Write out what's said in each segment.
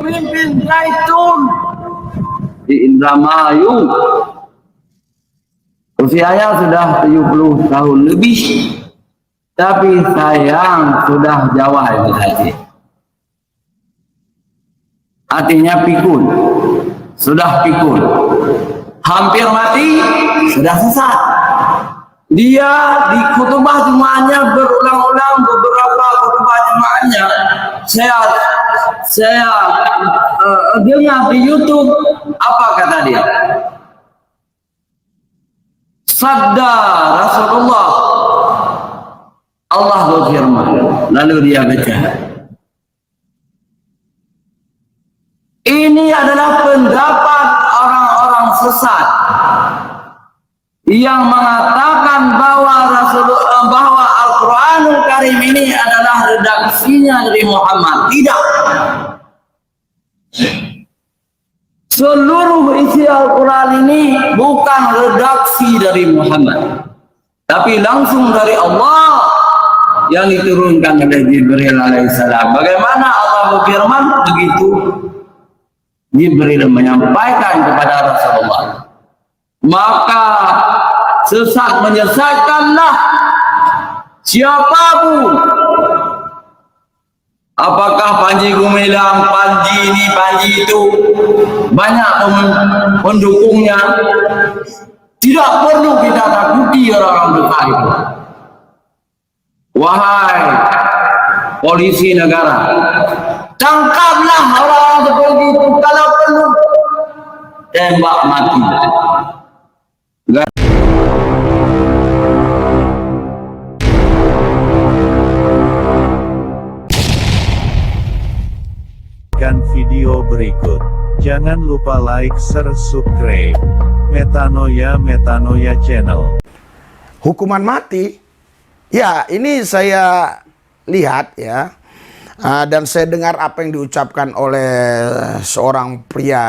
Pemimpin Zaitun di Indramayu. Usianya sudah 70 tahun lebih. Tapi sayang sudah Jawa itu tadi. Artinya pikun. Sudah pikun. Hampir mati, sudah sesat. Dia di khutbah Jumatnya berulang-ulang beberapa khutbah Jumatnya. Saya dengar di YouTube, apa kata dia? Sabda Rasulullah, Allah berfirman, lalu dia baca, ini adalah pendapat orang-orang sesat yang mengatakan bahwa Al-Quranul Karim ini adalah redaksinya dari Muhammad. Tidak. Seluruh isi Al-Quran ini bukan redaksi dari Muhammad, tapi langsung dari Allah yang diturunkan oleh Jibril alaihissalam. Bagaimana Allah berfirman, begitu Jibril menyampaikan kepada Rasulullah. Maka sesat menyesatkanlah siapapun. Apakah Panji Gumilang, Panji ini, Panji itu, banyak pendukungnya. Tidak perlu kita takuti orang-orang besar itu. Wahai polisi negara, tangkaplah orang seperti itu, kalau perlu tembak mati. Video berikut. Jangan lupa like, share, subscribe. Metanoia Channel. Hukuman mati, ya ini saya lihat ya, dan saya dengar apa yang diucapkan oleh seorang pria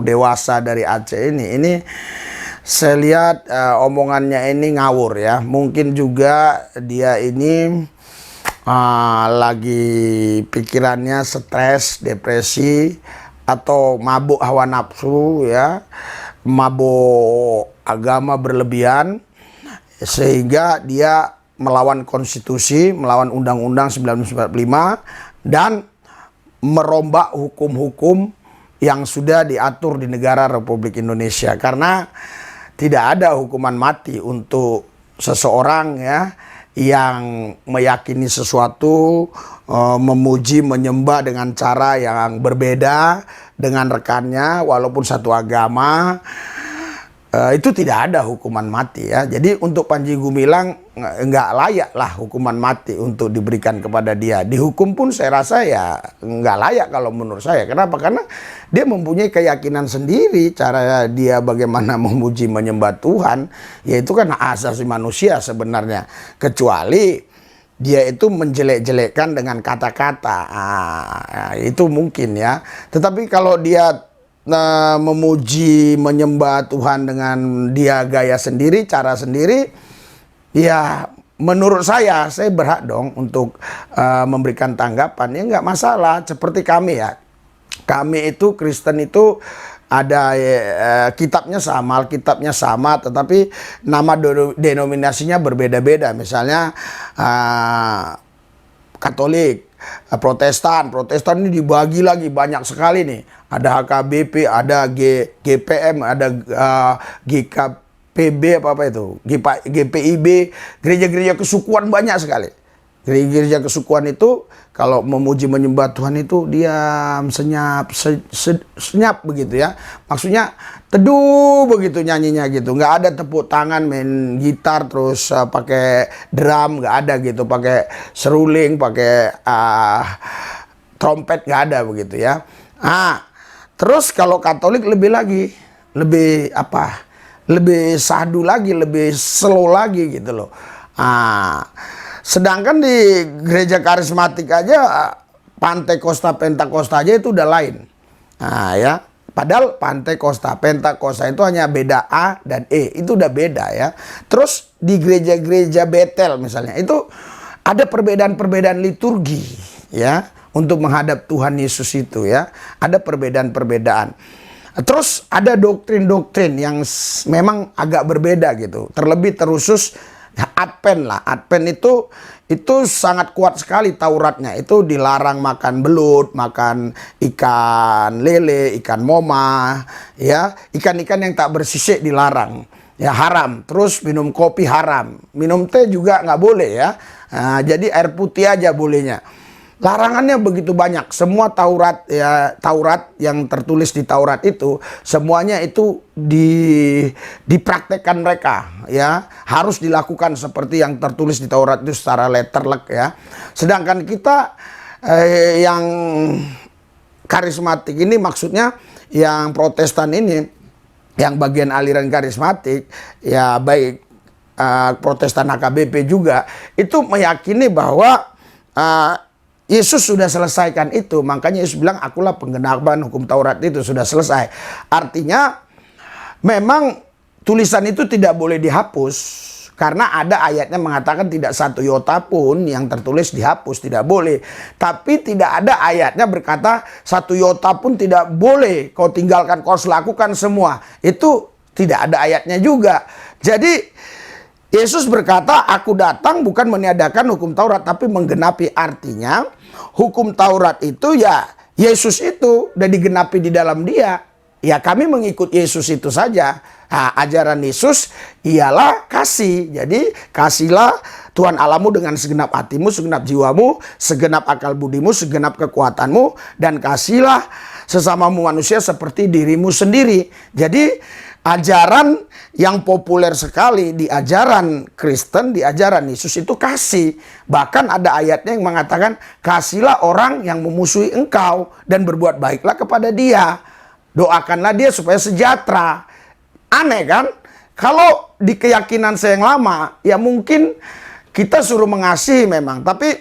dewasa dari Aceh ini. Ini saya lihat omongannya ini ngawur ya. Mungkin juga dia ini lagi pikirannya stres, depresi, atau mabuk hawa nafsu ya, mabuk agama berlebihan, sehingga dia melawan konstitusi, melawan undang-undang 1945 dan merombak hukum-hukum yang sudah diatur di negara Republik Indonesia. Karena tidak ada hukuman mati untuk seseorang ya yang meyakini sesuatu, memuji, menyembah dengan cara yang berbeda dengan rekannya walaupun satu agama, itu tidak ada hukuman mati ya. Jadi untuk Panji Gumilang nggak layak lah hukuman mati untuk diberikan kepada dia. Dihukum pun saya rasa ya nggak layak kalau menurut saya. Kenapa? Karena dia mempunyai keyakinan sendiri cara dia bagaimana memuji menyembah Tuhan, yaitu kan hak asasi manusia sebenarnya. Kecuali dia itu menjelek-jelekkan dengan kata-kata, itu mungkin ya. Tetapi kalau dia memuji menyembah Tuhan dengan dia gaya sendiri, cara sendiri, ya menurut saya berhak dong untuk memberikan tanggapan. Ya nggak masalah. Seperti kami ya, kami itu Kristen itu ada kitabnya sama, Alkitabnya sama, tetapi nama denominasinya berbeda-beda. Misalnya Katolik, Protestan ini dibagi lagi banyak sekali nih. Ada HKBP, ada GPM, ada GKPB, apa itu, GPIB, gereja-gereja kesukuan banyak sekali. Gereja kesukuan itu kalau memuji menyembah Tuhan itu diam, senyap begitu ya. Maksudnya teduh begitu nyanyinya gitu. Nggak ada tepuk tangan, main gitar terus pakai drum, nggak ada gitu. Pakai seruling, pakai trompet, nggak ada begitu ya. Terus kalau Katolik lebih lagi, lebih apa? Lebih sahdu lagi, lebih slow lagi gitu loh. Sedangkan di gereja karismatik aja, Pantekosta, Pentakosta aja itu udah lain. Ya, padahal Pantekosta, Pentakosta itu hanya beda A dan E, itu udah beda ya. Terus di gereja-gereja Betel misalnya, itu ada perbedaan-perbedaan liturgi ya. untuk menghadap Tuhan Yesus itu ya. Ada perbedaan-perbedaan. Terus ada doktrin-doktrin yang memang agak berbeda gitu. Terlebih terusus Advent lah. Advent itu sangat kuat sekali Tauratnya. Itu dilarang makan belut, makan ikan lele, ikan moma, ya, ikan-ikan yang tak bersisik dilarang. Ya, haram. Terus minum kopi haram. Minum teh juga nggak boleh ya. Nah, jadi air putih aja bolehnya. Larangannya begitu banyak. Semua Taurat ya, Taurat yang tertulis di Taurat itu semuanya itu dipraktekkan mereka ya, harus dilakukan seperti yang tertulis di Taurat itu secara letterlek ya. Sedangkan kita yang karismatik ini, maksudnya yang Protestan ini, yang bagian aliran karismatik ya, baik Protestan HKBP juga, itu meyakini bahwa Yesus sudah selesaikan itu. Makanya Yesus bilang, akulah penggenapan hukum Taurat itu sudah selesai. Artinya memang tulisan itu tidak boleh dihapus. Karena ada ayatnya mengatakan tidak satu iota pun yang tertulis dihapus, tidak boleh. Tapi tidak ada ayatnya berkata satu iota pun tidak boleh kau tinggalkan, kau harus lakukan semua. Itu tidak ada ayatnya juga. Jadi Yesus berkata, aku datang bukan meniadakan hukum Taurat, tapi menggenapi. Artinya, hukum Taurat itu ya, Yesus itu udah digenapi di dalam dia. Ya, kami mengikut Yesus itu saja. Nah, ajaran Yesus ialah kasih. Jadi, kasihlah Tuhan Allahmu dengan segenap hatimu, segenap jiwamu, segenap akal budimu, segenap kekuatanmu. Dan kasihlah sesamamu manusia seperti dirimu sendiri. Jadi, ajaran yang populer sekali di ajaran Kristen, di ajaran Yesus itu kasih. Bahkan ada ayatnya yang mengatakan, kasihlah orang yang memusuhi engkau dan berbuat baiklah kepada dia. Doakanlah dia supaya sejahtera. Aneh kan? Kalau di keyakinan saya yang lama, ya mungkin kita suruh mengasihi memang. Tapi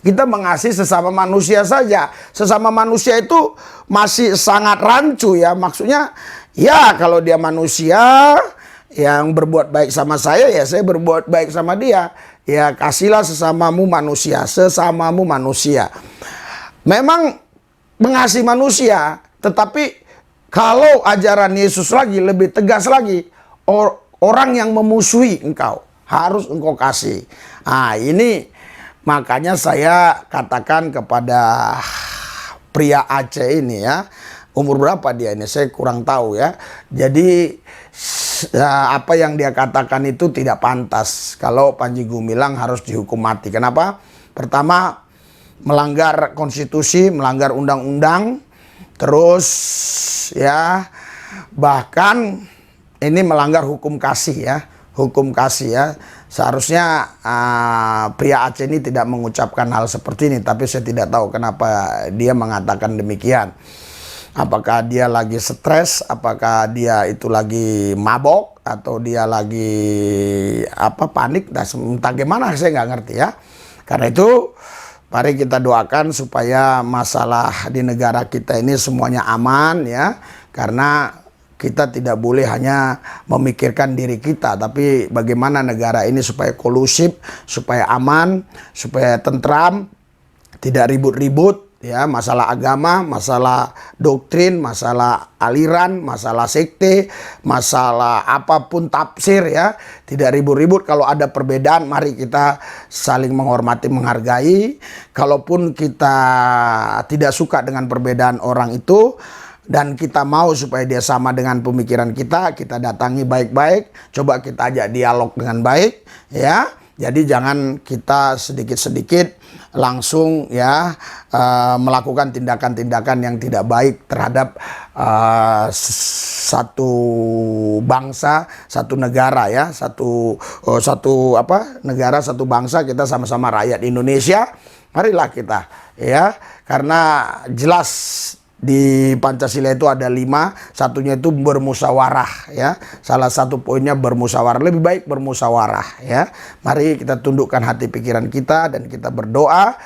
kita mengasihi sesama manusia saja. Sesama manusia itu masih sangat rancu ya. Maksudnya, ya kalau dia manusia yang berbuat baik sama saya, ya saya berbuat baik sama dia. Ya kasihlah sesamamu manusia, sesamamu manusia. Memang mengasihi manusia, tetapi kalau ajaran Yesus lagi lebih tegas lagi, orang yang memusuhi engkau harus engkau kasih. Nah, ini makanya saya katakan kepada pria Aceh ini ya, umur berapa dia ini saya kurang tahu ya. Jadi apa yang dia katakan itu tidak pantas. Kalau Panji Gumilang harus dihukum mati. Kenapa? Pertama, melanggar konstitusi, melanggar undang-undang. Terus ya, bahkan ini melanggar hukum kasih ya. Hukum kasih ya. Seharusnya pria Aceh ini tidak mengucapkan hal seperti ini. Tapi saya tidak tahu kenapa dia mengatakan demikian. Apakah dia lagi stres, apakah dia itu lagi mabok, atau dia lagi panik, entah gimana saya nggak ngerti ya. Karena itu mari kita doakan supaya masalah di negara kita ini semuanya aman ya. Karena kita tidak boleh hanya memikirkan diri kita, tapi bagaimana negara ini supaya kondusif, supaya aman, supaya tentram, tidak ribut-ribut. Ya, masalah agama, masalah doktrin, masalah aliran, masalah sekte, masalah apapun tafsir ya. Tidak ribut-ribut. Kalau ada perbedaan, mari kita saling menghormati, menghargai. Kalaupun kita tidak suka dengan perbedaan orang itu, dan kita mau supaya dia sama dengan pemikiran kita datangi baik-baik. Coba kita ajak dialog dengan baik ya. Jadi jangan kita sedikit-sedikit langsung ya melakukan tindakan-tindakan yang tidak baik terhadap satu bangsa, satu negara ya, negara, satu bangsa, kita sama-sama rakyat Indonesia. Marilah kita ya, karena jelas di Pancasila itu ada 5, satunya itu bermusyawarah ya. Salah satu poinnya bermusyawarah, lebih baik bermusyawarah ya. Mari kita tundukkan hati pikiran kita dan kita berdoa.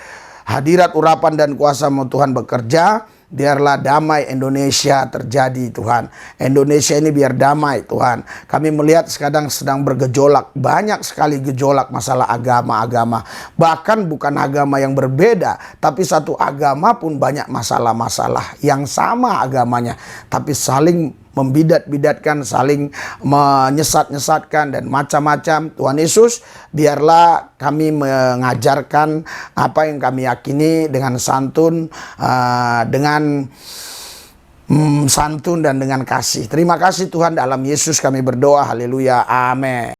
Hadirat urapan dan kuasa Tuhan bekerja biarlah damai Indonesia terjadi Tuhan. Indonesia ini biar damai Tuhan. Kami melihat sekarang sedang bergejolak, banyak sekali gejolak masalah agama-agama. Bahkan bukan agama yang berbeda, tapi satu agama pun banyak masalah-masalah yang sama agamanya, tapi saling membidat-bidatkan, saling menyesat-nyesatkan dan macam-macam. Tuhan Yesus, biarlah kami mengajarkan apa yang kami yakini dengan santun, santun dan dengan kasih. Terima kasih Tuhan, dalam Yesus kami berdoa. Haleluya. Amin.